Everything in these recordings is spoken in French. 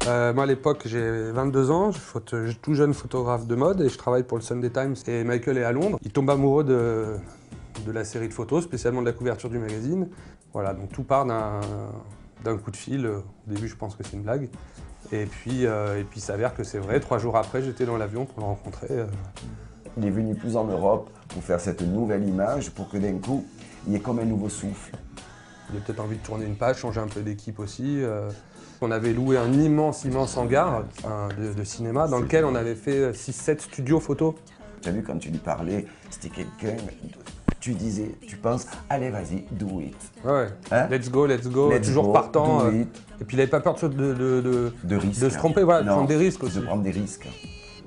Moi à l'époque j'ai 22 ans, je suis tout jeune photographe de mode et je travaille pour le Sunday Times et Michael est à Londres. Il tombe amoureux de la série de photos, spécialement de la couverture du magazine. Voilà, donc tout part d'un coup de fil. Au début je pense que c'est une blague. Et puis il s'avère que c'est vrai, 3 jours après j'étais dans l'avion pour le rencontrer. Il est venu plus en Europe pour faire cette nouvelle image, pour que d'un coup, il y ait comme un nouveau souffle. Il a peut-être envie de tourner une page, changer un peu d'équipe aussi. On avait loué un immense hangar de cinéma dans lequel on avait fait 6-7 studios photos. Tu as vu, quand tu lui parlais, c'était quelqu'un, tu disais, tu penses, allez vas-y, do it. Ouais, Hein? let's go, toujours go, partant. do it. Et puis il n'avait pas peur De risques. de se tromper, voilà, de Non, prendre des risques aussi. de prendre des risques.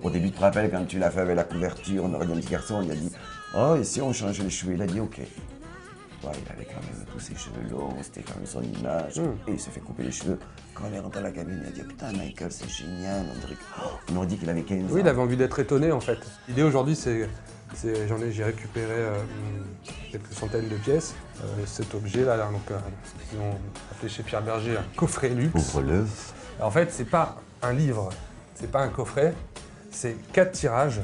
Au début, tu te rappelles, quand tu l'as fait avec la couverture, on aurait dit un petit garçon, il a dit, oh, et si on changeait les cheveux? Il a dit, ok. Ouais, il avait quand même tous ses cheveux longs, c'était quand même son image, et il s'est fait couper les cheveux. Quand on est rentré à la cabine, il a dit, oh, putain, Michael, c'est génial, on aurait dit qu'il avait 15 ans. Oui, il avait envie d'être étonné en fait. L'idée aujourd'hui, j'ai récupéré quelques centaines de pièces. Cet objet là, donc, ils ont appelé chez Pierre Berger un coffret luxe. Ouvre-le. En fait, c'est pas un livre, c'est pas un coffret, c'est 4 tirages,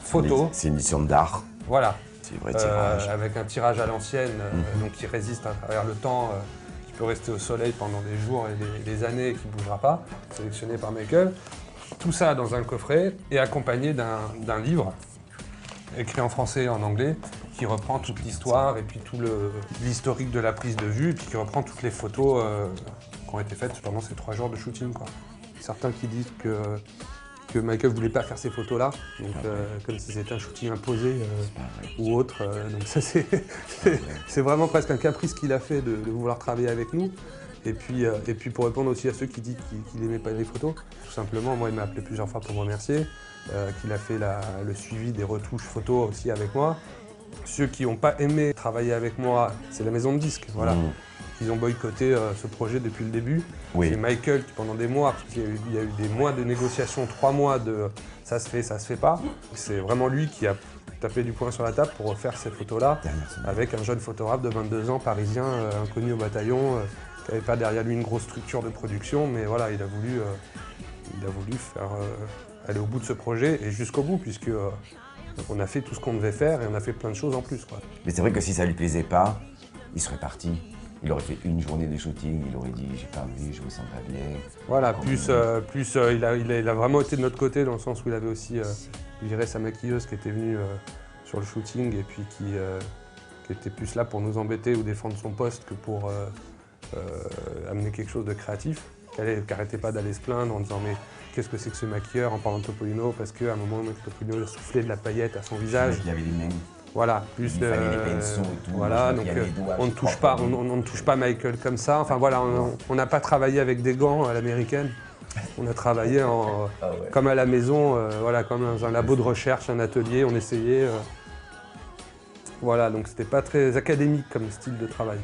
photos. C'est une édition d'art. Voilà. C'est un vrai tirage. Avec un tirage à l'ancienne, donc qui résiste à travers le temps, qui peut rester au soleil pendant des jours et des années et qui ne bougera pas, sélectionné par Michael. Tout ça dans un coffret et accompagné d'un livre écrit en français et en anglais qui reprend toute l'histoire et puis tout l'historique de la prise de vue et puis qui reprend toutes les photos qui ont été faites pendant ces 3 jours de shooting, quoi. Certains qui disent que Michael ne voulait pas faire ces photos-là, donc comme si c'était un shooting imposé ou autre. Donc ça c'est vraiment presque un caprice qu'il a fait de vouloir travailler avec nous. Et puis pour répondre aussi à ceux qui disent qu'il n'aimait pas les photos, tout simplement, moi il m'a appelé plusieurs fois pour me remercier, qu'il a fait le suivi des retouches photos aussi avec moi. Ceux qui n'ont pas aimé travailler avec moi, c'est la maison de disques, voilà. Ils ont boycotté ce projet depuis le début. Oui. C'est Michael qui, pendant des mois, parce qu'il y a eu des mois de négociations, 3 mois de ça se fait pas. C'est vraiment lui qui a tapé du poing sur la table pour refaire ces photos-là avec un jeune photographe de 22 ans, parisien, inconnu au bataillon, qui n'avait pas derrière lui une grosse structure de production, mais voilà, il a voulu faire, aller au bout de ce projet et jusqu'au bout, puisque on a fait tout ce qu'on devait faire et on a fait plein de choses en plus, quoi. Mais c'est vrai que si ça lui plaisait pas, il serait parti. Il aurait fait une journée de shooting, il aurait dit j'ai pas envie, je me sens pas bien. Voilà, il a vraiment été de notre côté dans le sens où il avait aussi, je dirais, sa maquilleuse qui était venue sur le shooting et puis qui était plus là pour nous embêter ou défendre son poste que pour amener quelque chose de créatif. Qui n'arrêtait pas d'aller se plaindre en disant mais qu'est-ce que c'est que ce maquilleur en parlant de Topolino, parce qu'à un moment Topolino soufflait de la paillette à son visage. Il y avait les mêmes. Voilà, plus il fallait les pinceaux et tout. Voilà, donc on ne touche pas Michael comme ça. Enfin voilà, on n'a pas travaillé avec des gants à l'américaine. On a travaillé comme à la maison, voilà, comme dans un labo de recherche, un atelier, on essayait. Voilà, donc c'était pas très académique comme style de travail.